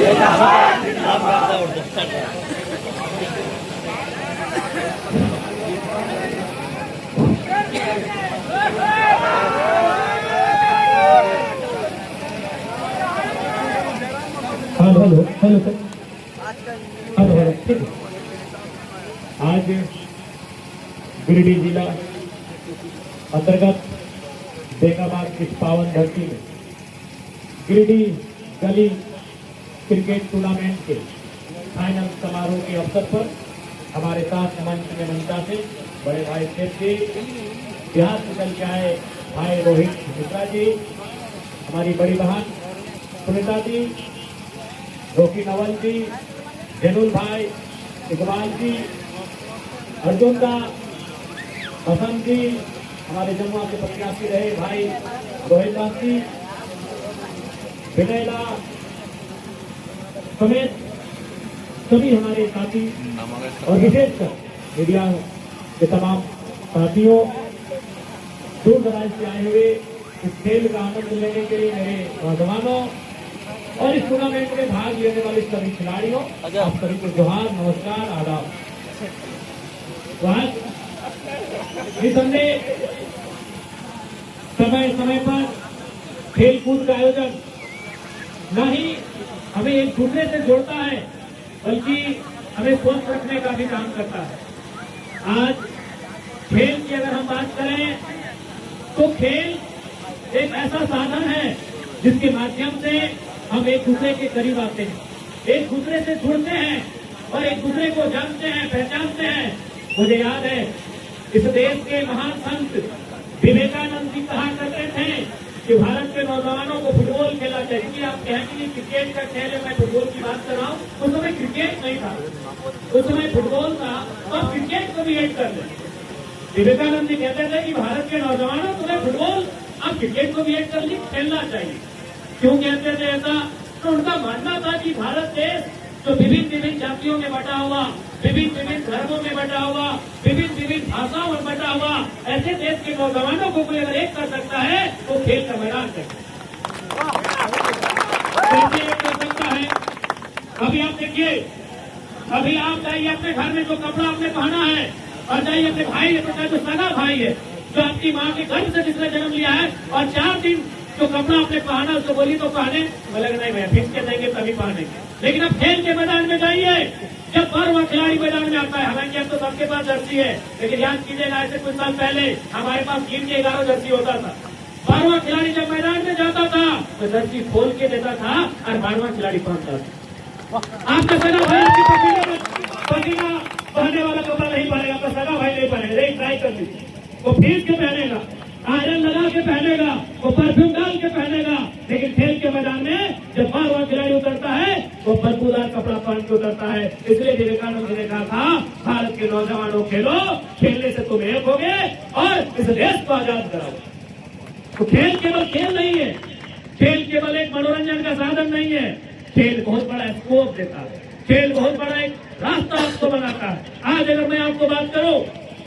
Hello hello hello sir, hello hello, ठीक है। आज गिरिडीह जिला अंतर्गत बेकाबाद इस पावन धरती में गिरिडीह गली क्रिकेट टूर्नामेंट के फाइनल समारोह के अवसर पर हमारे साथ मंच में मंचा से बड़े भाई शेख जी, बिहार से चल के आए भाई रोहित मिश्रा जी, हमारी बड़ी बहन सुनीता जी, रोकी नवल जी, जैनुल भाई, इकबाल जी, अर्जुन दा, बसंत जी, हमारे जमुआ के प्रत्याशी रहे भाई रोहित दास जी, विनयला समेत सभी हमारे साथी और विशेषकर मीडिया के तमाम साथियों, दूर दराज से आए हुए इस खेल का आनंद लेने के लिए मेरे नौजवानों और इस टूर्नामेंट में भाग लेने वाले सभी खिलाड़ियों, आप सभी को जोहार, नमस्कार, आदाब। निसंदेह समय समय पर खेल कूद का आयोजन न ही हमें एक दूसरे से जोड़ता है बल्कि हमें स्वस्थ रखने का भी काम करता है। आज खेल की अगर हम बात करें तो खेल एक ऐसा साधन है जिसके माध्यम से हम एक दूसरे के करीब आते हैं, एक दूसरे से जुड़ते हैं और एक दूसरे को जानते हैं, पहचानते हैं। मुझे याद है इस देश के महान संत विवेकानंद जी कहा करते थे कि भारत के नौजवानों को फुटबॉल खेलना चाहिए। क्योंकि आप कहेंगे कि क्रिकेट का खेल है, मैं फुटबॉल की बात कर रहा हूँ। उस समय क्रिकेट नहीं था, उस समय फुटबॉल था, तो आप क्रिकेट को भी ऐड कर लें। विवेकानंद जी कहते थे कि भारत के नौजवानों तुम्हें फुटबॉल, आप क्रिकेट को भी ऐड कर ली, खेलना चाहिए। क्यों कहते थे ऐसा? तो उनका मानना था कि भारत देश जो विभिन्न विभिन्न जातियों में बटा हुआ, विभिन्न विभिन्न धर्मों में बटा हुआ, विभिन्न विभिन्न भाषाओं में बटा हुआ, ऐसे देश के नौजवानों को कोई अगर एक कर सकता है तो खेल का मैदान कैसे एक कर सकता है? अभी आप देखिए, अभी आप जाइए अपने घर में जो कपड़ा आपने पहना है और जाइए अपने भाई है जो सगा भाई है, जो आपकी माँ के गर्भ से जिसने जन्म लिया है, और 4 दिन जो कपड़ा आपने पहना उसको बोली तो पहने, बोलेगा नहीं भैया फिर के देंगे तभी पहनेंगे। लेकिन अब खेल के मैदान में जाइए, जब 12वां खिलाड़ी मैदान में आता है, हालांकि अब तो सबके पास जर्सी है, लेकिन याद कीजिएगा ऐसे कुछ साल पहले हमारे पास 3 के 11 जर्सी होता था। 12वां खिलाड़ी जब मैदान में जाता था तो जर्सी खोल के देता था और 12वां खिलाड़ी पहनता था। आपका सगा भाई आपकी पसीना बहने वाला कपड़ा नहीं पहनेगा, आपका सगा भाई नहीं पहनेगा, एक ट्राई कर लीजिए। वो फीस के पहनेगा, आयरन लगा के पहनेगा, वो परफ्यूम डाल के पहनेगा, लेकिन खेल के मैदान में जब 12वां खिलाड़ी उतरता है वो बदबूदार कपड़ा पहन के उतरता है। इसलिए विवेकानंद जी ने कहा था भारत के नौजवानों खेलो, खेलने से तुम एक होगे और इस देश को आजाद कराओ। तो खेल केवल खेल नहीं है, खेल केवल एक मनोरंजन का साधन नहीं है, खेल बहुत बड़ा स्कोप देता है, खेल बहुत बड़ा एक रास्ता आपको बनाता है। आज अगर मैं आपको बात करूं,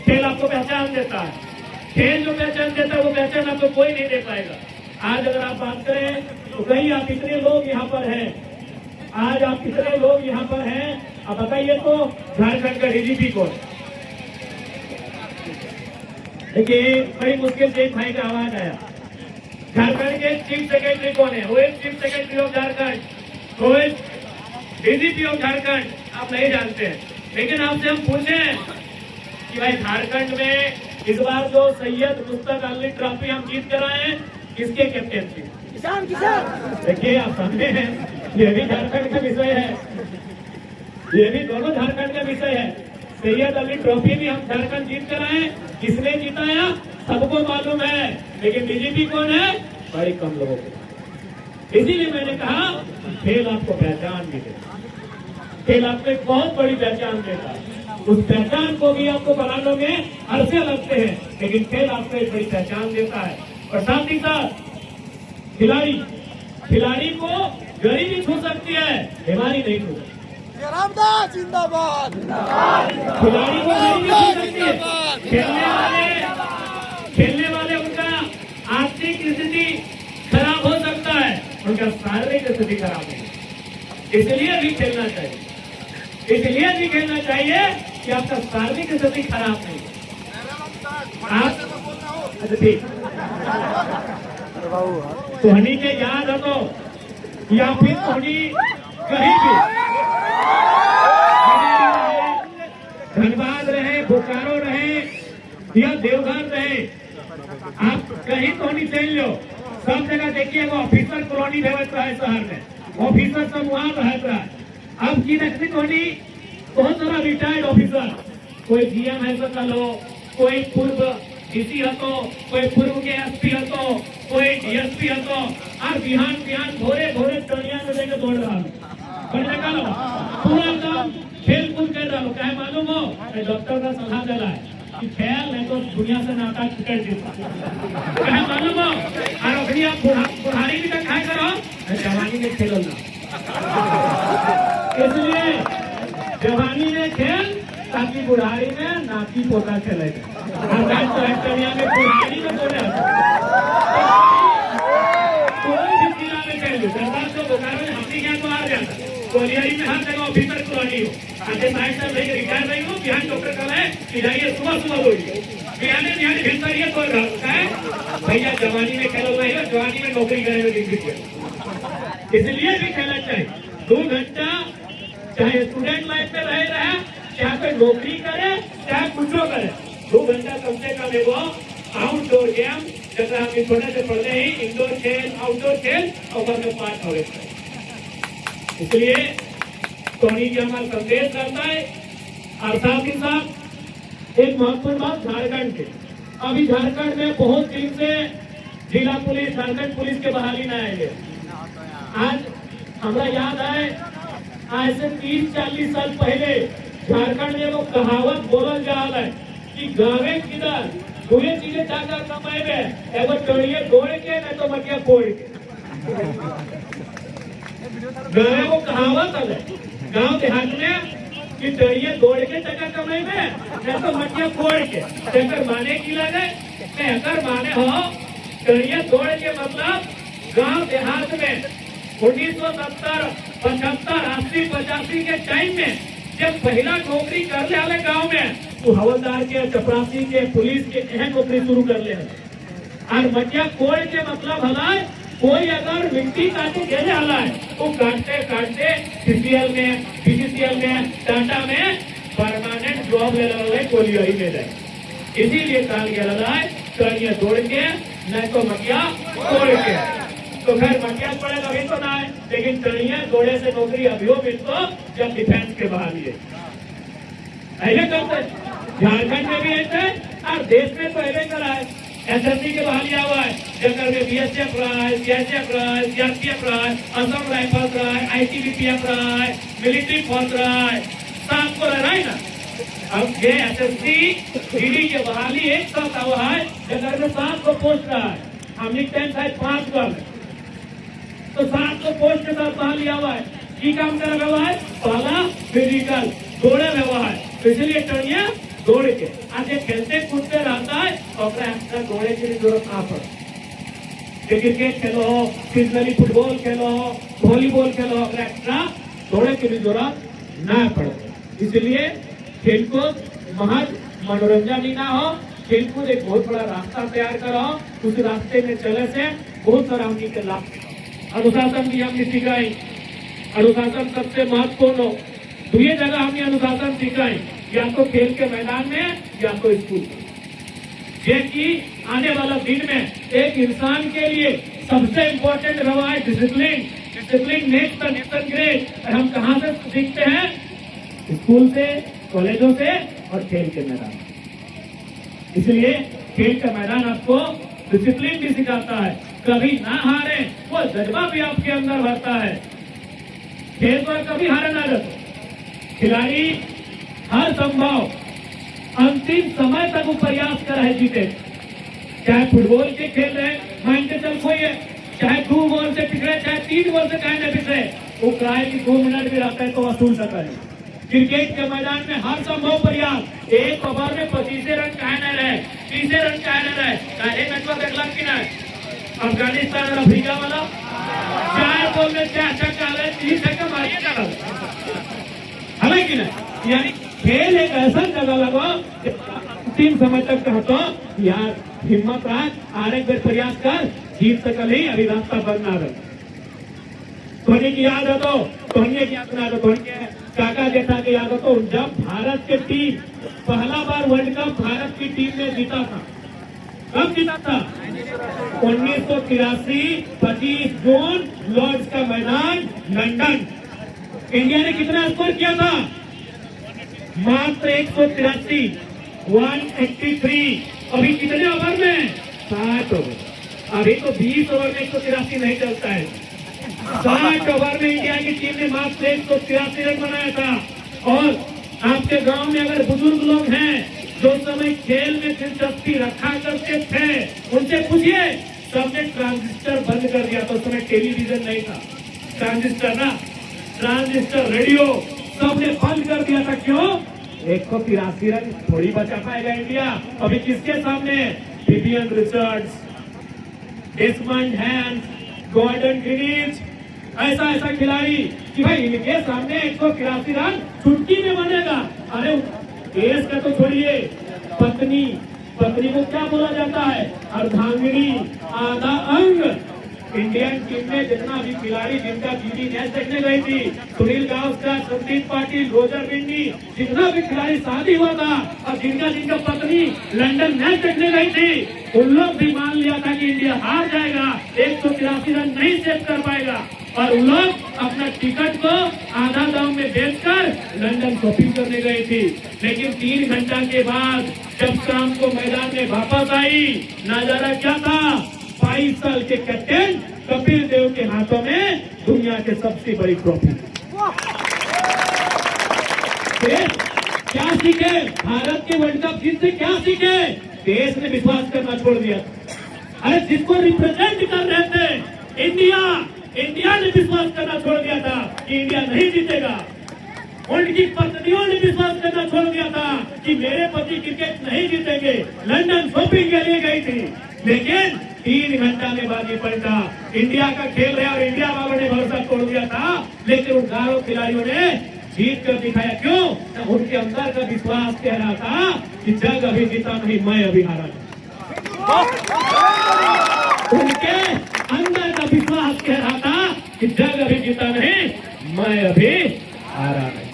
खेल आपको पहचान देता है, खेल जो पहचान देता है वो पहचान आपको कोई नहीं दे पाएगा। आज अगर आप बात करें तो कहीं आप इतने लोग यहाँ पर हैं, आज आप कितने लोग यहाँ पर हैं, आप बताइए तो झारखंड का डीजीपी कौन? देखिए बड़ी मुश्किल से एक भाई का आवाज आया। झारखंड के चीफ सेक्रेटरी कौन है? वो एक चीफ सेक्रेटरी ऑफ झारखंड, वो एक डीजीपी ऑफ झारखंड, आप नहीं जानते हैं। लेकिन आपसे हम पूछे कि भाई झारखंड में इस बार जो सैयद मुश्ताक अली ट्रॉफी हम जीत कर आए हैं, किसके कैप्टन थे? किसान। देखिए आप समझे हैं, ये भी झारखंड का विषय है, ये भी दोनों झारखंड का विषय है। सैयद अली ट्रॉफी भी हम झारखंड जीत कर आए, किसने जीताया सबको मालूम है, लेकिन डीजीपी कौन है? बड़ी कम लोगों को। इसीलिए मैंने कहा खेल आपको पहचान भी देता, खेल आपको एक बहुत बड़ी पहचान देता है। उस पहचान को भी आपको बनाने में अरसे लगते हैं, लेकिन खेल आपको एक बड़ी पहचान देता है। और साथ ही साथ खिलाड़ी को गरीबी भी छू सकती है, बीमारी नहीं छू सकती। रामदास जिंदाबाद। खिलाड़ी को गरीबी छू सकती है, खेलने वाले उनका आर्थिक स्थिति खराब हो सकता है, उनका शारीरिक स्थिति खराब है। इसलिए भी खेलना चाहिए, इसलिए भी खेलना चाहिए कि आपका शारीरिक स्थिति खराब नहीं है। आप अच्छा ठीक धोनी के याद हो तो या फिर धोनी कहीं भी धनबाद रहे, बोकारो रहे या देवघर रहे, आप कहीं धोनी चल लो, सब जगह देखिए वो ऑफिसर कॉलोनी रहता है शहर में, ऑफिसर सब वहाँ रहता है। अब की नकली धोनी बहुत सारा रिटायर्ड ऑफिसर, कोई जीएम है तो चलो, कोई पूर्व डीसी हतो, कोई पूर्व के एसपी हतो, कोई डीएसपी हतो, और बिहान बिहान भोरे भोरे टोलिया में देकर दौड़ रहा है, पूरा काम खेल कूद कर रहा हो। क्या मालूम हो, डॉक्टर का सलाह दे रहा है कि खेल नहीं तो दुनिया से नाता टूट जीता। क्या मालूम हो, और अपनी आप बुढ़ारी भी तक खाए करो, जवानी में खेलो ना। इसलिए जवानी में खेल ताकि बुढ़ारी में नाती पोता खेलेगा। दुनिया में बुढ़ारी में कोई भी जिला में खेल लो, सरकार को बोकारो में हमने क्या तो हार जाता, कोलियारी में हर जगह ऑफिसर कॉलोनी हो, आगे साइड से लेकर रिटायर नहीं हो, बिहान डॉक्टर कल है कि जाइए सुबह सुबह बोलिए, बिहान भिनसरिए तो है भैया जवानी में खेलो नहीं, जवानी में नौकरी करेंगे। इसलिए भी खेलना चाहिए 2 घंटा, चाहे स्टूडेंट लाइफ में रहे, चाहे कोई नौकरी करे, चाहे कुछ करे, 2 घंटा कम से कम वो आउटडोर गेम, जैसे हम छोटे से पढ़ते ही इंडोर खेल, आउटडोर खेल और में पाठ हो। इसलिए धोनी जी हमारा संदेश करता है। और साथ ही साथ एक महत्वपूर्ण बात झारखंड के, अभी झारखंड में बहुत दिन से जिला पुलिस, झारखंड पुलिस के बहाली न आएंगे। आज हमारा याद है आज से 30-40 साल पहले झारखंड में वो कहावत बोलल जा रहा है कि गावे किधर बुरे चीजें जाकर कमाए में, एगो चढ़िए दौड़ के नहीं तो मटिया फोड़ के। गाँव वो कहावत है गाँव देहात में कि चढ़िए दौड़ के टका कमाए में नहीं तो मटिया फोड़ के। अगर माने की लगे अगर माने हो चढ़िए दौड़ के मतलब गाँव देहात में 1970, 75, 80, 85 के टाइम में जब पहला नौकरी कर ले वाले गाँव में तो हवलदार के, चपरासी के, पुलिस के अहम नौकरी शुरू कर ले। और मटिया कोड़ के मतलब हलाए कोई अगर मिट्टी काटे घेरे हलाए वो काटते काटते सीसीएल में, बीसीसीएल में, टाटा में परमानेंट जॉब ले रहा कोलियारी में रहे। इसीलिए कहा गया है चढ़िए दौड़ के नहीं तो मटिया तोड़ के। तो खैर मटिया पड़ेगा अभी तो ना है, लेकिन चढ़िए दौड़े से नौकरी अभी हो मिलतो जब डिफेंस के बहाली है। ऐसे करते झारखंड में भी ऐसे और देश में तो ऐसे करा है। एसएससी के बहाली हुआ है, जगह में बीएसएफ रहा है, सीआईएसएफ रहा है, सीआरपीएफ रहा है, असम राइफल्स रहा है, आईटीबीपीएफ रहा है, मिलिट्री फोर्स रहा है, 7 को रहा है ना। अब ये एसएससी जीडी के बहाली एक साथ हुआ है, जगह में 7 को पोस्ट रहा है, हम लिखते हैं शायद 5 को, तो 7 को पोस्ट के साथ बहाली हुआ है। की काम कर रहा है पहला फिजिकल दौड़े हुआ है, इसलिए टर्निया दौड़ के आज ये खेलते कूदते रहता है और दौड़े की जरूरत ना पड़े। क्रिकेट खेलो, सीजनली फुटबॉल खेलो, वॉलीबॉल खेलो, एक्स्ट्रा दौड़े की भी जरूरत ना पड़े। इसलिए खेलकूद महज मनोरंजन ही ना हो, खेलकूद एक बहुत बड़ा रास्ता तैयार करो, उस रास्ते में चले से बहुत सारा हमनी के लाभ। अनुशासन भी हमने सिखाई, अनुशासन सबसे महत्वपूर्ण हो। 2 जगह हमने अनुशासन सिखाई, या तो खेल के मैदान में या तो स्कूल में। ये कि आने वाला दिन में एक इंसान के लिए सबसे इम्पोर्टेंट रहा है discipline. Discipline next the nation great. हम कहाँ से सीखते हैं? स्कूल से, कॉलेजों से और खेल के मैदान। इसलिए खेल का मैदान आपको डिसिप्लिन भी सिखाता है, कभी ना हारे वो जज्बा भी आपके अंदर भरता है। खेल पर कभी हारे ना जाते, खिलाड़ी हर संभव अंतिम समय तक वो प्रयास कर रहे जीते। चाहे फुटबॉल के खेल रहे मान के चल कोई है, चाहे 2 बॉल से पिछड़े, चाहे 3 बॉल से कहीं न पिछड़े, वो कराए कि 2 मिनट भी रहता है तो वसूल सकता है। क्रिकेट के मैदान में हर संभव प्रयास, एक ओवर में 25 रन कहे न रहे, 30 रन कहे न रहे। पहले मैच में देखला कि ना अफगानिस्तान और अफ्रीका वाला 4 बॉल में 4 छक्का 30 छक्का मारिए यानी खेल एक ऐसा जगह लगाओ अंतिम समय तक कहतो यार हिम्मत रख आर एक बार प्रयास कर जीत सकल ही अभी रास्ता बनना रहे धोनी की याद है तो धोनी की याद ना धोनी के काका जेठा की याद हो तो जब भारत की टीम पहला बार वर्ल्ड कप भारत की टीम ने जीता था कब जीता था 1983 25 जून लॉर्ड्स का मैदान लंदन इंडिया ने कितना स्कोर किया था मात्र 183 अभी कितने ओवर में 60 ओवर अभी तो 20 ओवर में 183 नहीं चलता है 60 ओवर में इंडिया की टीम ने मात्र 183 रन बनाया था और आपके गांव में अगर बुजुर्ग लोग हैं जो समय खेल में दिलचस्पी रखा करते थे उनसे पूछिए सबने ट्रांजिस्टर बंद कर दिया था उस समय टेलीविजन नहीं था ट्रांजिस्टर रेडियो सबने बंद कर दिया था क्यों 183 रन थोड़ी बचा पाएगा इंडिया अभी किसके सामने Vivian Richards Desmond Haynes Gordon Greenidge ऐसा खिलाड़ी कि भाई इनके सामने 183 रन चुटकी में बनेगा अरे देश का तो छोड़िए पत्नी को क्या बोला जाता है अर्धांगिनी आधा अंग इंडियन टीम में जितना भी खिलाड़ी जिनका बीवी मैच देखने गई थी सुनील गावस्कर संदीप पाटिल रोजर बिन्नी जितना भी खिलाड़ी शादी हुआ था और जिनका पत्नी लंदन मैच देखने गई थी उन लोग भी मान लिया था कि इंडिया हार जाएगा 183 रन नहीं सेव कर पाएगा और उन लोग अपना टिकट को आधा दाम में बेचकर लंदन शॉपिंग करने गई थी लेकिन 3 घंटा के बाद जब शाम को मैदान में वापस आई नजारा क्या था 22 साल के कैप्टन कपिल देव के हाथों में दुनिया के सबसे बड़ी ट्रॉफी क्या सीखे भारत के वर्ल्ड कप जीत से क्या सीखे देश ने विश्वास करना छोड़ दिया अरे जिसको रिप्रेजेंट कर रहे थे इंडिया ने विश्वास करना छोड़ दिया था कि इंडिया नहीं जीतेगा उनकी पत्नियों ने विश्वास करना छोड़ दिया था कि मेरे पति क्रिकेट नहीं जीतेंगे लंदन शॉपिंग के लिए गई थी लेकिन 3 घंटा में बाजी पलटा इंडिया का खेल रहा और इंडिया वालों ने भरोसा तोड़ दिया था लेकिन उन 11 खिलाड़ियों ने जीत कर दिखाया क्यों उनके अंदर का विश्वास कह रहा था कि जग अभी जीता नहीं मैं अभी हारा उनके अंदर का विश्वास कह रहा था कि जग अभी जीता नहीं मैं अभी हारा नहीं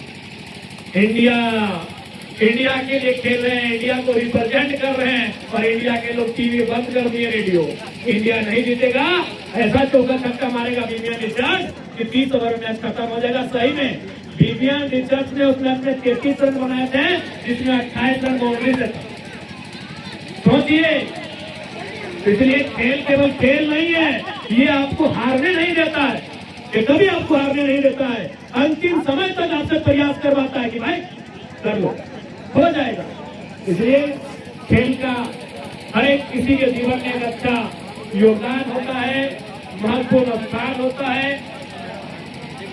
इंडिया के लिए खेल रहे हैं इंडिया को रिप्रेजेंट कर रहे हैं और इंडिया के लोग टीवी बंद कर दिए रेडियो इंडिया नहीं जीतेगा ऐसा चौका छक्का मारेगा विवियन रिचर्ड्स कि 30 ओवर में खत्म हो जाएगा सही में विवियन रिचर्ड्स ने उसने अपने 33 रन बनाए थे जिसमें 28 रन बाउंड्री से सोचिए इसलिए खेल केवल खेल नहीं है ये आपको हारने नहीं देता है ये कभी आपको हारने नहीं देता है अंतिम समय तक आपसे प्रयास करवाता है कि भाई कर लो हो जाएगा इसलिए खेल का हर एक किसी के जीवन में एक अच्छा योगदान होता है महत्वपूर्ण स्थान होता है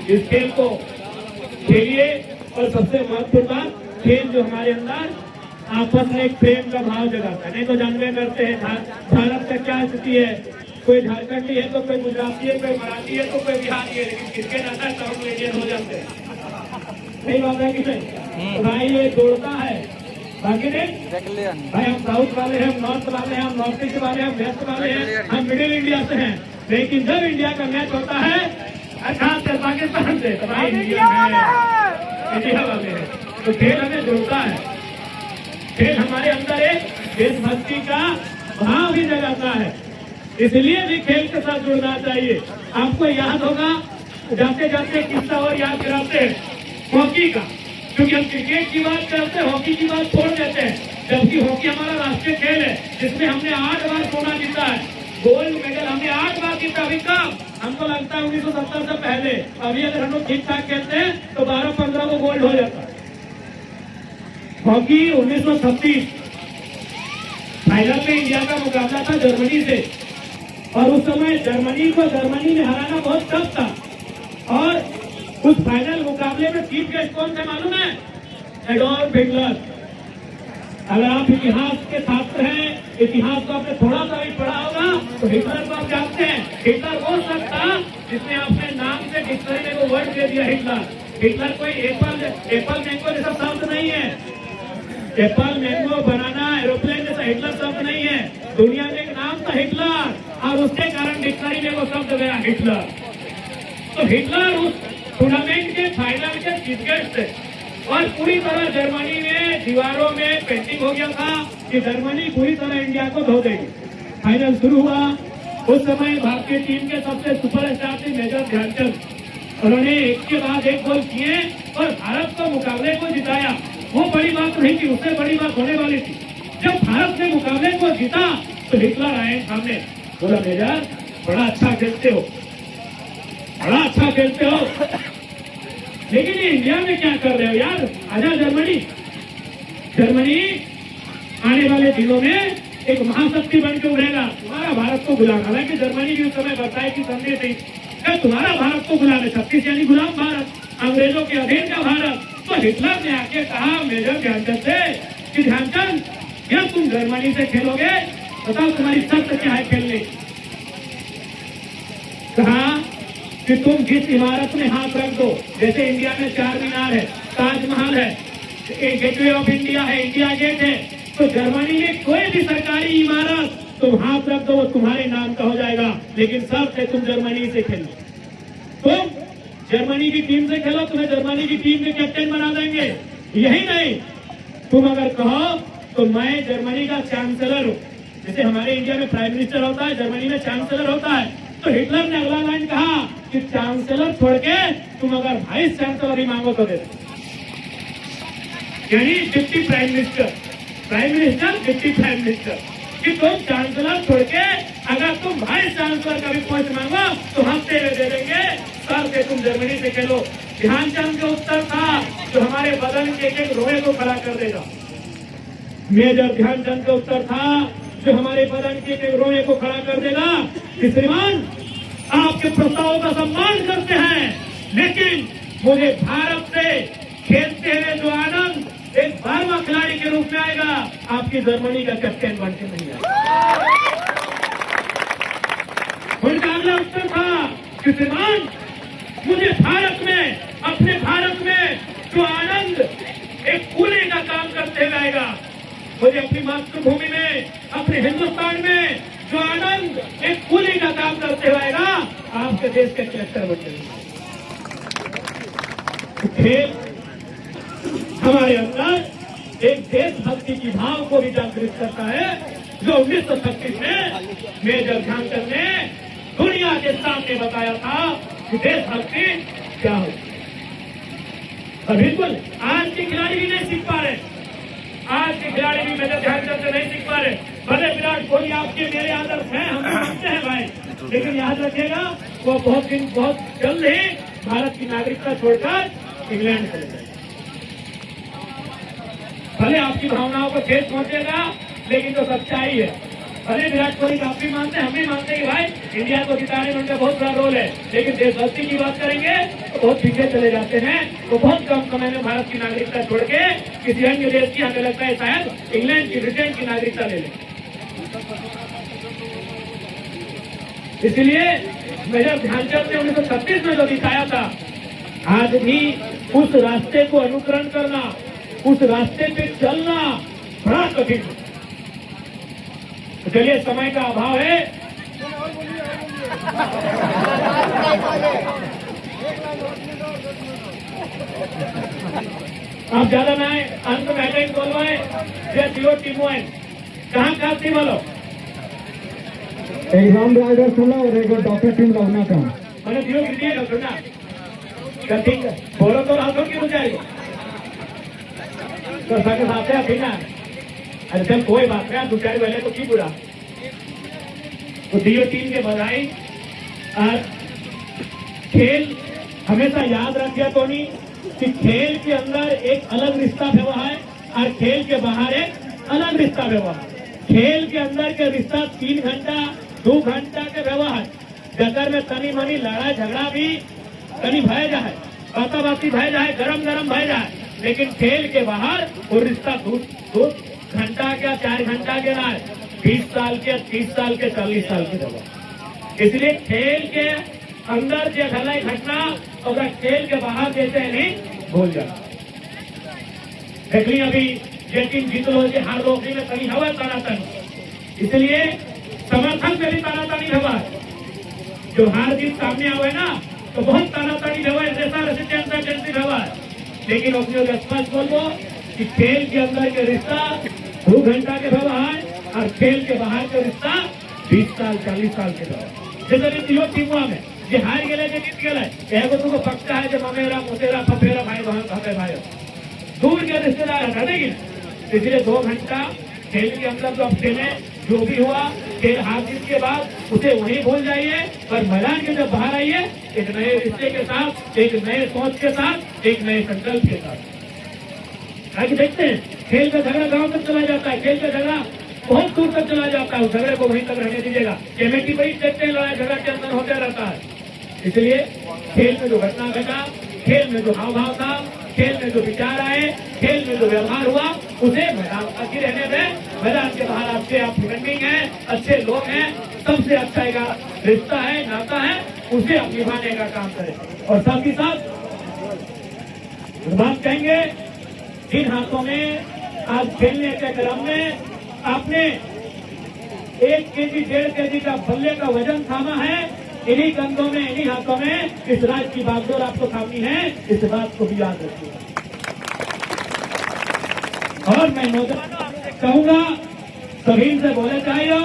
इस खेल को खेलिए और सबसे महत्वपूर्ण बात खेल जो हमारे अंदर आपस में एक प्रेम का भाव जगाता है नहीं तो जानवे करते हैं भारत का क्या स्थिति है कोई झारखंडी है तो कोई गुजराती है कोई मराठी है तो कोई बिहारी है लेकिन क्रिकेट आता है तो हम इंडियन हो जाते हैं सही बात है कि नहीं भाई ये जोड़ता है बाकी नहीं भाई हम साउथ वाले हैं हम नॉर्थ वाले हैं हम नॉर्थ ईस्ट वाले हैं हम वेस्ट वाले हैं हम मिडिल इंडिया से हैं लेकिन जब इंडिया का मैच होता है खास कर पाकिस्तान से तो भाई इंडिया वाले हैं तो खेल हमें जोड़ता है खेल हमारे अंदर एक देशभक्ति का भाव भी जगाता है इसलिए भी खेल के साथ जुड़ना चाहिए आपको याद होगा जाते जाते किस्सा और याद कराते हैं हॉकी का क्योंकि हम क्रिकेट की बात करते हैं हॉकी की बात छोड़ देते हैं जबकि हॉकी हमारा राष्ट्रीय खेल है जिसमें हमने 8 बार सोना जीता है गोल्ड मेडल हमने 8 बार जीता अभी कब हमको लगता है 1970 से पहले अभी अगर हम लोग ठीक ठाक खेलते हैं तो 12-15 को गोल्ड हो जाता है हॉकी 1936 फाइनल में इंडिया का मुकाबला था जर्मनी से और उस समय जर्मनी में हराना बहुत टफ था और उस फाइनल मुकाबले में चीफ गेस्ट कौन थे मालूम है एडोल्फ हिटलर अगर आप इतिहास के छात्र हैं इतिहास को आपने थोड़ा सा भी पढ़ा होगा तो हिटलर को आप जानते हैं हिटलर वो शख्स था जिसने अपने नाम से डिक्शनरी में वो वर्ड दे दिया हिटलर हिटलर कोई एप्पल मैंगो जैसा शब्द नहीं है। एप्पल मैंगो बनाना एरोप्लेन जैसा हिटलर शब्द नहीं है। दुनिया में एक नाम था हिटलर और उसके कारण डिक्शनरी में वो शब्द गया हिटलर। तो हिटलर उस टूर्नामेंट के फाइनल के चीफ गेस्ट थे और पूरी तरह जर्मनी में दीवारों में पेंटिंग हो गया था कि जर्मनी पूरी तरह इंडिया को धो देगी। फाइनल शुरू हुआ। उस समय भारतीय टीम के सबसे सुपरस्टार थे मेजर ध्यानचंद। उन्होंने एक के बाद एक गोल किए और भारत को मुकाबले को जिताया। वो बड़ी बात नहीं थी, उससे बड़ी बात होने वाली थी। जब भारत ने मुकाबले को जीता तो हिटलर आए सामने, बोला मेजर बड़ा अच्छा खेलते हो, बड़ा अच्छा खेलते हो, लेकिन ये इंडिया में क्या कर रहे हो यार? आजा जर्मनी आने वाले दिनों में एक महाशक्ति बन के उभरेगा, तुम्हारा भारत को गुलाम। हालांकि जर्मनी भी उस समय बताए की समझे थी तुम्हारा भारत को गुलाम है। 36 यानी गुलाम भारत, अंग्रेजों के अधीन का भारत। तो हिटलर ने आके कहा मेजर ध्यानचंद से कि ध्यानचंद क्या तुम जर्मनी से खेलोगे? बताओ तुम्हारी शर्त क्या है खेलने? कहा कि तुम जिस इमारत में हाथ रख दो, जैसे इंडिया में 4 मीनार है, ताजमहल है, गेटवे ऑफ इंडिया है, इंडिया गेट है, तो जर्मनी में कोई भी सरकारी इमारत तुम हाथ रख दो वो तुम्हारे नाम का हो जाएगा, लेकिन शर्त है तुम जर्मनी से खेलो। तुम जर्मनी की टीम से खेलो, तुम्हें जर्मनी की टीम के कैप्टन बना देंगे। यही नहीं, तुम अगर कहो तो मैं जर्मनी का चांसलर हूँ, जैसे हमारे इंडिया में प्राइम मिनिस्टर होता है, जर्मनी में चांसलर होता है। तो हिटलर ने अगला लाइन कहा कि चांसलर छोड़ के तुम अगर वाइस चांसलर ही मांगो तो दे दो, यानी deputy prime minister, deputy prime minister, कि तुम चांसलर छोड़ के अगर तुम वाइस चांसलर का भी पोस्ट मांगो तो हम तेरे दे देंगे, सर से तुम जर्मनी से खेलो। ध्यानचंद का उत्तर था जो हमारे बदन के एक रोए को खड़ा कर देगा। मेजर ध्यानचंद का उत्तर था जो हमारे बदन के एक रोए को खड़ा कर देगा कि श्रीमान आपके प्रस्तावों का सम्मान करते हैं, लेकिन मुझे भारत से खेलते हुए जो आनंद एक 12वां खिलाड़ी के रूप में आएगा, आपकी जर्मनी का कैप्टन बन के नहीं आएगा। उनका अगला उत्तर था कि श्रीमान मुझे भारत में, अपने भारत में जो आनंद एक कूले का काम करते हुए आएगा, मुझे अपनी मातृभूमि में, अपने हिंदुस्तान में जो आनंद एक कूले का काम करते हुए आएगा, आपके देश के कलेक्टर बन जाएंगे। खेल हमारे अंदर एक देशभक्ति की भाव को भी जागृत करता है, जो 1936 में मेजर ध्यानचंद ने दुनिया के सामने बताया था कि देशभक्ति क्या हो। बिल्कुल आज के खिलाड़ी भी नहीं सीख पा रहे, आज के खिलाड़ी भी मेजर ध्यानचंद से नहीं सीख पा रहे। भले विराट कोहली आपके मेरे आदर्श हैं, हम मानते हैं भाई, लेकिन याद रखिएगा वो बहुत जल्द ही भारत की नागरिकता छोड़कर इंग्लैंड चले जाएंगे। भले आपकी भावनाओं को ठेस पहुंचेगा, लेकिन तो सच्चाई है। भले विराट कोहली आप भी मानते हैं, हम भी मानते हैं कि भाई इंडिया को जिताने में उनका बहुत बड़ा रोल है, लेकिन देशभक्ति की बात करेंगे तो बहुत पीछे चले जाते हैं। वो बहुत कम समय में भारत की नागरिकता छोड़ के किसी अन्य देश की, हमें लगता है शायद इंग्लैंड की, ब्रिटेन की नागरिकता ले लें। इसलिए मेजर ध्यानचंद ने 1936 में जो दिखाया था, आज भी उस रास्ते को अनुकरण करना, उस रास्ते पे चलना बड़ा कठिन है। तो चलिए, समय का अभाव है, आप ज्यादा ना आए, अंत में हेडलाइन बोलवाए, जय जियो टीमो है, कहाँ थी बोलो? एग्जाम ड्राइवर खोला और एक डॉक्टर टीम लगना था, मैंने जियो गिर दिया डॉक्टर ना, क्या ठीक है? बोलो तो रातों की हो जाएगी तो साथ है अभी ना। अरे चल कोई बात नहीं, दूसरे वाले को की बुरा। तो जियो टीम के बधाई। खेल हमेशा याद रखिए टोनी कि खेल के अंदर एक अलग रिश्ता व्यवहार और खेल के बाहर एक अलग रिश्ता व्यवहार। खेल के अंदर के रिश्ता 3 घंटा 2 घंटा के व्यवहार, जगर में तनी मनी लड़ाई झगड़ा भी तनी भय जाए, बाताबाती भय जाए, गरम भय जाए, लेकिन खेल के बाहर वो रिश्ता 2 घंटा क्या 4 घंटा के ना है, 20 साल के, 30 साल के, 40 साल के व्यवहार। इसलिए खेल के अंदर जे भलाई घटना और खेल के बाहर जैसे नहीं भूल जाना। देखिए अभी लेकिन जीत लो जे हार रोकने में कहीं हवा तानातन, इसलिए समर्थन में भी तानातनी हवा। जो हार जीत सामने आवे ना तो बहुत तानातनी हवा, रेसिस्टेंस हवा। लेकिन अपने स्पष्ट बोलो कि खेल के अंदर के रिश्ता 2 घंटा के हवा है और खेल के बाहर के रिश्ता 20 साल 40 साल के हवा। जैसे टीमुआ में जे हार गए जे जीत गए एगो तुमको पक्का है जो ममेरा मोतेरा फफेरा भाई बहन भाई भाई दूर के रिश्तेदार हटा देगी। इसलिए 2 घंटा खेल के अंदर जो अब खेले जो भी हुआ खेल हार जीत के बाद उसे वहीं भूल जाइए और मैदान के जब बाहर आइए एक नए रिश्ते के साथ, एक नए सोच के साथ, एक नए संकल्प के साथ। आगे देखते हैं खेल का झगड़ा गांव तक चला जाता है, खेल का झगड़ा बहुत दूर तक चला जाता है। उस झगड़े को वहीं तक रहने दीजिएगा। कमेटी पर ही देखते हैं लड़ाई झगड़ा के अंदर होता रहता है। इसलिए खेल में जो घटना घटा, खेल में जो हाव भाव था, खेल में जो विचार आए, खेल में जो व्यवहार हुआ उसे मैदान तक ही रहने दें। मैदान के बाहर आपसे आप ह्यूमन बीइंग हैं, अच्छे लोग हैं, सबसे अच्छा एक रिश्ता है, नाता है, उसे आप निभाने का काम करें। और साथ ही साथ बात कहेंगे इन हाथों में आज खेलने के क्रम में आपने 1 केजी 1.5 केजी का बल्ले का वजन थामा है। इन्हीं कंधों में, इन्हीं हाथों में इस राज्य की बागडोर आपको थामनी है। इस बात को भी याद रखिएगा। और मैं नौजवानों से कहूंगा, सभी से बोले चाहिए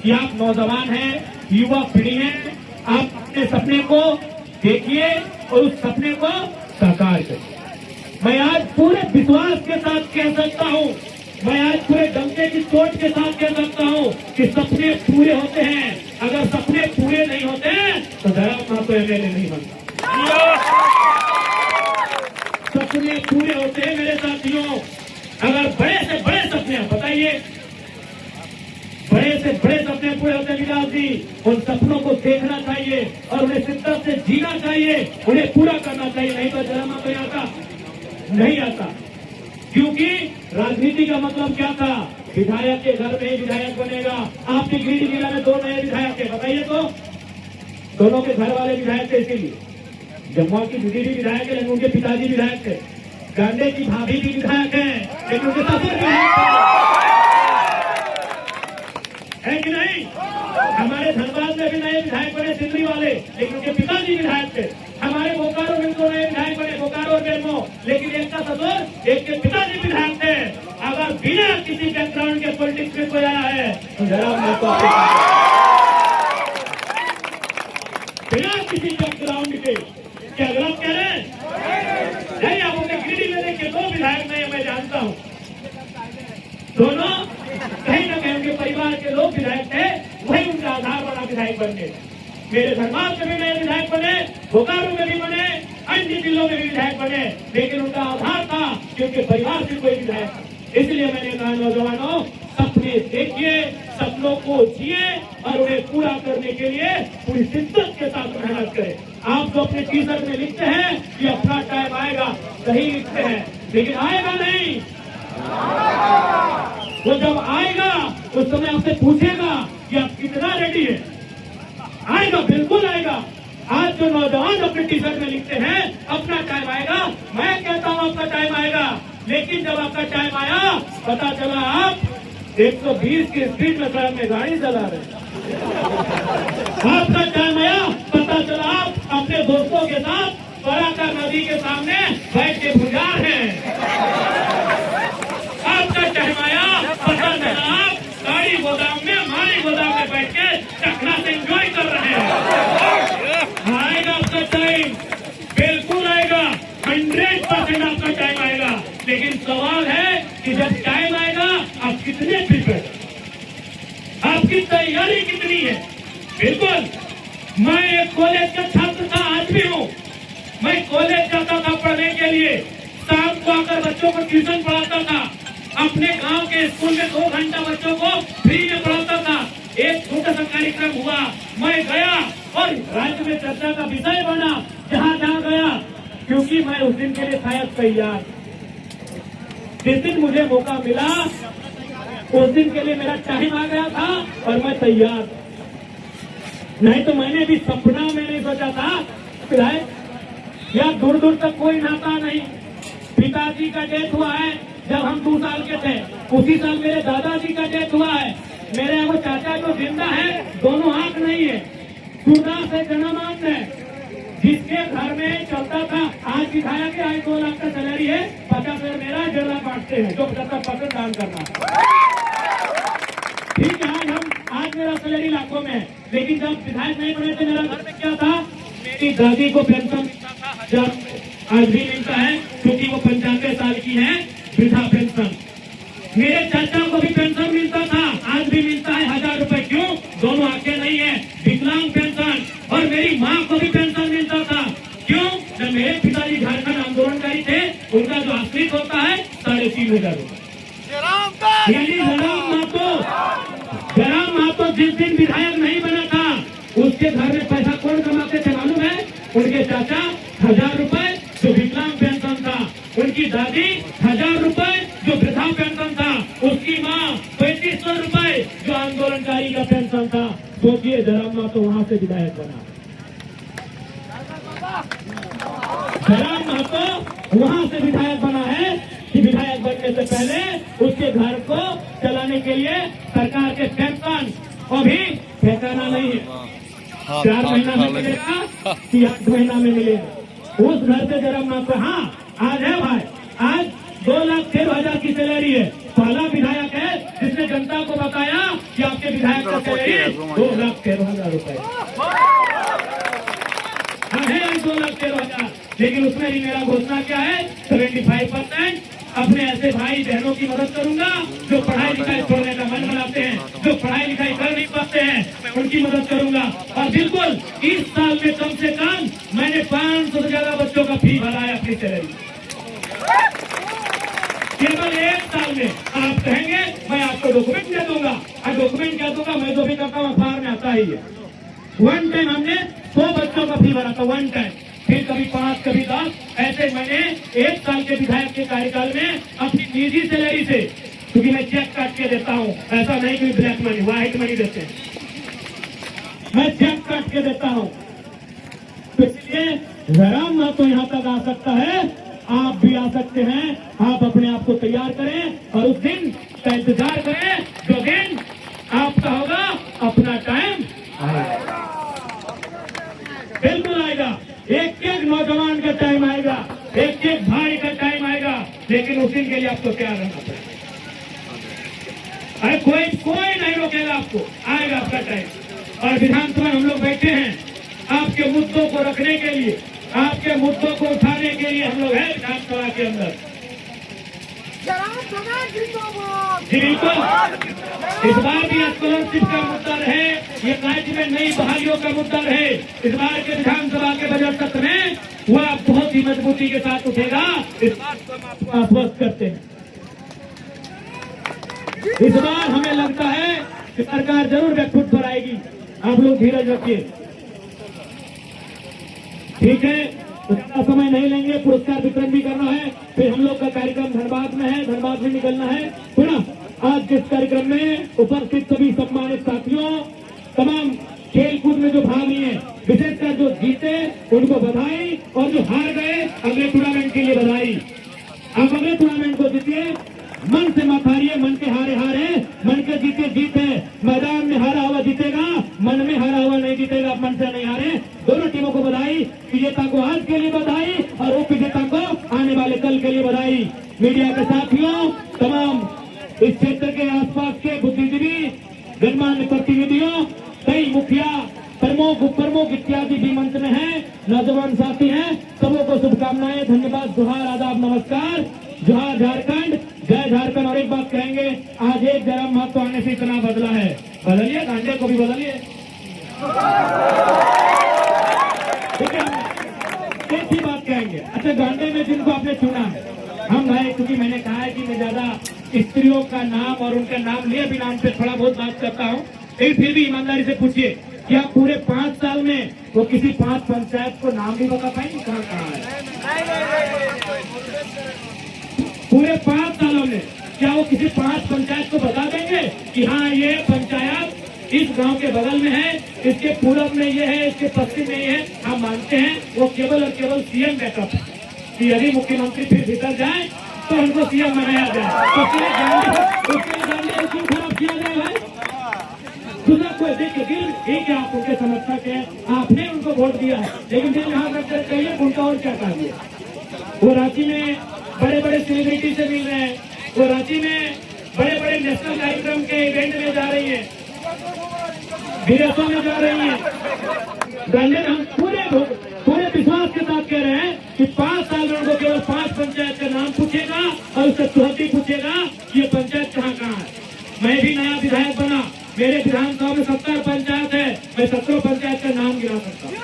कि आप नौजवान हैं, युवा पीढ़ी हैं, आप अपने सपने को देखिए और उस सपने को साकार करिए। मैं आज पूरे विश्वास के साथ कह सकता हूं, मैं आज पूरे डंके की चोट के साथ कह सकता हूं कि सपने पूरे होते हैं। अगर सपने पूरे नहीं होते तो जयराम महतो एमएलए नहीं बनता। सपने पूरे होते हैं मेरे साथियों। अगर बड़े से बड़े सपने, बताइए बड़े से बड़े सपने पूरे होते हैं विकास जी, उन सपनों को देखना चाहिए और उन्हें शिद्दत से जीना चाहिए, उन्हें पूरा करना चाहिए। नहीं तो जयराम महतो आता नहीं आता। क्योंकि राजनीति का मतलब क्या था? विधायक के घर में विधायक बनेगा। आपके गिरिडीह जिला में 2 नए विधायक है, बताइए तो। दोनों के घर वाले विधायक थे, इसीलिए जमुआ की दीदी भी विधायक है लेकिन उनके पिताजी विधायक थे। गांडे की भाभी भी विधायक है लेकिन उनके ससुर विधायक है कि नहीं? हमारे धनबाद में भी नए विधायक बने सिंदरी वाले, लेकिन उनके पिताजी विधायक थे। हमारे बोकारो में 2 नए विधायक बने, बोकारो और बेलमो, लेकिन एक का ससुर एक के पिताजी विधायक थे। अगर बिना किसी बैकग्राउंड के पॉलिटिक्स में कोई आया है तो जयराम महतो बिना किसी बैकग्राउंड के, क्या गलत कह रहे हैं? नहीं, आप उन्हें गिरिडीह में देखिए 2 विधायक नहीं, मैं जानता हूँ। दोनों कहीं न कहीं उनके परिवार के लोग विधायक थे, वही उनका आधार बना विधायक बन गए। मेरे धनबाद में भी नए विधायक बने, बोकारो में भी बने, अन्य जिलों में भी विधायक बने, लेकिन उनका आधार था कि उनके परिवार से कोई विधायक था। इसलिए मैंने कहा नौजवानों, सपने देखिए, सपनों को जिए और उन्हें पूरा करने के लिए पूरी शिद्दत के साथ मेहनत करें। आप जो अपने टी-शर्ट में लिखते हैं कि अपना टाइम आएगा, सही लिखते हैं, लेकिन आएगा नहीं। वो जब आएगा उस समय आपसे पूछेगा कि आप कितना रेडी है। आएगा, बिल्कुल आएगा। आज जो नौजवान अपने टी-शर्ट में लिखते हैं अपना टाइम आएगा, मैं कहता हूं आपका टाइम आएगा, लेकिन जब आपका टाइम आया पता चला आप 120 की स्पीड में सड़क में गाड़ी चला रहे हैं। आपका टाइम आया, पता चला आप अपने दोस्तों के साथ बराकर नदी के सामने बैठ के गुजार हैं। आपका टाइम आया, पता चला आप गाड़ी गोदाम में, हमारे गोदाम में बैठ के चखना से एंजॉय कर रहे हैं। आएगा आपका टाइम, बिल्कुल आएगा, 100% आपका टाइम आएगा। लेकिन सवाल है कि जब टाइम आएगा आप कितने प्रिपेयर, आपकी तैयारी कितनी है? बिल्कुल, मैं एक कॉलेज का छात्र था, आज भी हूँ। मैं कॉलेज जाता था पढ़ने के लिए, शाम को आकर बच्चों को ट्यूशन पढ़ाता था। अपने गांव के स्कूल में 2 घंटा बच्चों को फ्री में पढ़ाता था। एक छोटा सा कार्यक्रम हुआ, मैं गया और राज्य में चर्चा का विषय बना जहाँ जहाँ गया, क्योंकि मैं उस दिन के लिए शायद तैयार। जिस दिन मुझे मौका मिला उस दिन के लिए मेरा टाइम आ गया था और मैं तैयार। नहीं तो मैंने भी सपना में नहीं सोचा था विधायक, या दूर दूर तक कोई नाता नहीं। पिताजी का डेथ हुआ है जब हम 2 साल के थे, उसी साल मेरे दादाजी का डेथ हुआ है। मेरे वो चाचा जो जिंदा है, दोनों आंख नहीं है, सूरदास है, जनामान है, जिसके घर में चलता था। आज दिखाया कि आज 2 लाख का सैलरी है, 50,000 मेरा, 1.5 लाख बांटते हैं, जो 75% दान करना। ठीक है, आज मेरा सैलरी लाखों में है, लेकिन जब विधायक नहीं बने थे, मेरा घर में क्या था, मेरी दादी को पेंशन मिलता था 1000, आज भी मिलता है, क्योंकि वो 95 साल की है, वृद्धा पेंशन। मेरे चाचा को भी पेंशन मिलता था, आज भी मिलता है 1000 रुपए। क्यों? दोनों आंखें नहीं है, विकलांग पेंशन। और मेरी माँ को भी पेंशन मिलता था। क्यों? जब मेरे पिताजी झारखंड आंदोलनकारी थे, उनका जो आश्रित होता है 3,500 रुपए। यानी जयराम महतो जिस दिन विधायक नहीं बना था, उसके घर में पैसा कौन कमाते थे मालूम है? उनके चाचा 1000 रुपए जो विकलांग पेंशन था, उनकी दादी 1000 रुपए जो वृद्धा पेंशन था, उसकी माँ 3500 रुपए जो आंदोलनकारी का पेंशन था। सोचिए, जयराम महतो वहां से विधायक बना। जयराम महतो वहां से विधायक बना है कि विधायक बनने से पहले उसके घर को चलाने के लिए सरकार के पेंशन अभी ठिकाना नहीं है। 4 महीना में मिलेगा कि 8 महीना में मिलेगा। उस घर से जयराम महतो, हाँ आज है भाई, आज 2,13,000 की सैलरी है। पहला विधायक है जिसने जनता को बताया कि आपके विधायक का सैलरी 2,13,000 रुपए है, 2,13,000। लेकिन उसमें भी मेरा घोषणा क्या है? 75% अपने ऐसे भाई बहनों की मदद करूंगा जो पढ़ाई लिखाई छोड़ने का मन बनाते हैं, जो पढ़ाई लिखाई कर नहीं पाते हैं, मैं उनकी मदद करूंगा। और बिल्कुल इस साल में कम से कम मैंने 500 से ज्यादा बच्चों का फी भरा है अपनी सैलरी, केवल 1 साल में। आप कहेंगे मैं आपको डॉक्यूमेंट दे दूंगा, और डॉक्यूमेंट क्या दूंगा? मैं जो भी करता हूँ अखबार में आता ही है। 1 टाइम हमने 100 बच्चों का फी भरा था, 1 टाइम, फिर कभी 5, कभी 10, ऐसे मैंने 1 साल के विधायक के कार्यकाल में अपनी निजी सैलरी से, क्योंकि मैं चेक काट के देता हूँ, ऐसा नहीं कि ब्लैक मनी व्हाइट मनी देते हैं, मैं चेक काट के देता हूँ। तो इसलिए जयराम महतो यहाँ तक आ सकता है, आप भी आ सकते हैं। आप अपने आप को तैयार करें और उस दिन का इंतजार करें जो दिन आपका होगा, अपना टाइम आएगा, बिल्कुल आएगा। एक एक नौजवान का टाइम आएगा, एक एक भाई का टाइम आएगा, लेकिन उस दिन के लिए आपको तैयार रहना पड़ेगा। अरे कोई नहीं रोकेगा आपको, आएगा आपका टाइम। और विधानसभा हम लोग बैठे हैं आपके मुद्दों को रखने के लिए, आपके मुद्दों को उठाने के लिए हम लोग हैं विधानसभा के अंदर। जी बिल्कुल, इस बार भी स्कॉलरशिप का मुद्दा रहे, ये राज्य में नई बहालियों का मुद्दा रहे। इस बार के विधानसभा के बजट सत्र में वह बहुत ही मजबूती के साथ उठेगा, इस बात को हम आश्वस्त करते हैं। इस बार हमें लगता है कि सरकार जरूर बैकफुट पर आएगी, आप लोग धीरज रखिए, ठीक है? तो ज्यादा समय नहीं लेंगे, पुरस्कार वितरण भी करना है, फिर हम लोग का कार्यक्रम धनबाद में है, धनबाद में निकलना है। सुना, आज जिस कार्यक्रम में उपस्थित सभी सम्मानित साथियों, तमाम खेल कूद में जो भाग लिए, विशेषकर जो जीते उनको बधाई, और जो हार गए अगले टूर्नामेंट के लिए बधाई। आप अगले टूर्नामेंट को जीतिए, मन से मत हारिए, मन के हारे हारे, मन के जीते जीत है। मैदान में हारा हुआ जीतेगा, मन में हारा हुआ नहीं जीतेगा, मन से नहीं हारे। दोनों टीमों को बधाई, विजेता को आज के लिए बधाई और उप विजेता को आने वाले कल के लिए बधाई। मीडिया के साथियों, तमाम इस क्षेत्र के आसपास के बुद्धिजीवी, गणमान्य प्रतिनिधियों, कई मुखिया, प्रमुख उप प्रमुख इत्यादि भी मंच में हैं, नौजवान साथी हैं, सबों को शुभकामनाएं, धन्यवाद, जोहार, आदाब, नमस्कार, जोहार झारखंड, जय झारखंड। और एक बात कहेंगे, आज एक जयराम महतो आने से इतना बदला है, बदलिए, गांडे को भी बदलिए, ठीक है? एक ही बात कहेंगे, अच्छा गांडे में जिनको आपने चुना है, हम है, क्योंकि मैंने कहा है कि मैं ज्यादा स्त्रियों का नाम और उनके नाम लिए भी नाम पे थोड़ा बहुत बात करता हूँ, लेकिन फिर भी ईमानदारी से पूछिए कि आप पूरे 5 साल में वो किसी 5 पंचायत को नाम भी बता पाएंगे कहाँ कहाँ है? पूरे 5 सालों में क्या वो किसी 5 पंचायत को बता देंगे कि हाँ ये पंचायत इस गांव के बगल में है, इसके पूरब में ये है, इसके पश्चिम में ये है। हम मानते हैं वो केवल और केवल सीएम बैकअप है कि यदि मुख्यमंत्री फिर भीतर जाए तो उनको सीएम बनाया जाए। तो उसके लिए गांधी क्यों खराब किया जाए भाई? दूसरा कोई देखिए दिल ठीक है, आप उनके समर्थक हैं, आपने उनको वोट दिया है, लेकिन दिल यहाँ रखकर कहिए उनका और क्या काम है। वो रांची में बड़े बड़े सेलिब्रिटी से मिल रहे हैं, वो रांची में बड़े बड़े नेशनल कार्यक्रम के इवेंट में जा रही है, विदेशों में जा रही है। गांधी हम पूरे विश्वास के साथ कह रहे हैं कि 5 साल में उनको केवल 5 पंचायत का नाम पूछेगा और उससे चौहद्दी पूछेगा कि ये पंचायत कहाँ है। मैं भी नया विधायक बना, मेरे विधानसभा में 70 पंचायत है, मैं 17 पंचायत का नाम गिना सकता हूँ।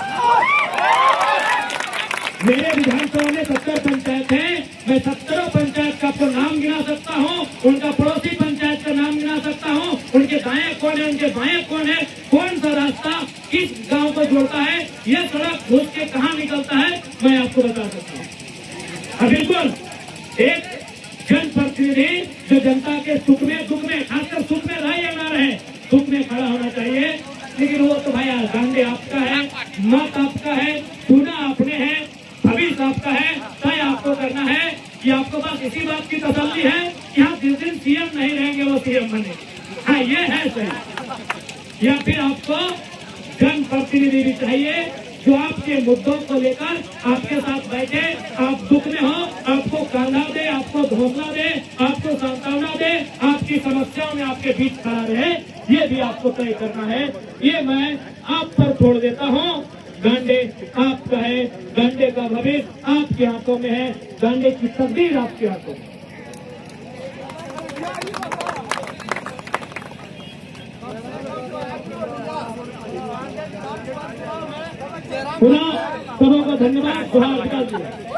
मेरे विधानसभा में 70 पंचायत है, मैं 17 पंचायत का आपको नाम गिना सकता हूँ, उनका पड़ोसी पंचायत का नाम गिना सकता हूँ, उनके दाएं कौन है, उनके बाएं कौन है, कौन सा रास्ता किस गांव को जोड़ता है, यह सड़क घुस के कहाँ निकलता है, मैं आपको बता सकता हूँ। बिल्कुल एक जनप्रतिनिधि जो जनता के सुख में दुख में, खासकर सुख में रहे या ना रहे, सुख में खड़ा होना चाहिए। लेकिन वो तो भाई गांधी आपका है, मत आपका है, चुना आपने है, भविष्य आपका है, तय आपको करना है कि आपको बस इसी बात की तसल्ली है कि हाँ जिस दिन सीएम नहीं रहेंगे वो सीएम बने। हाँ ये है सही। या फिर आपको जनप्रतिनिधि भी चाहिए जो आपके मुद्दों को लेकर आपके साथ बैठे, आप दुख में हो, आपको कंधा दे, आपको हौसला दे, आपको सांत्वना दे, आपकी समस्याओं में आपके बीच खड़ा रहे, ये भी आपको तय करना है। ये मैं आप पर छोड़ देता हूँ। गांधी आपका है, गांधी का भविष्य आपके हाथों में है, गांधी की तकदीर आपके हाथों में। पुनः सबों को धन्यवाद।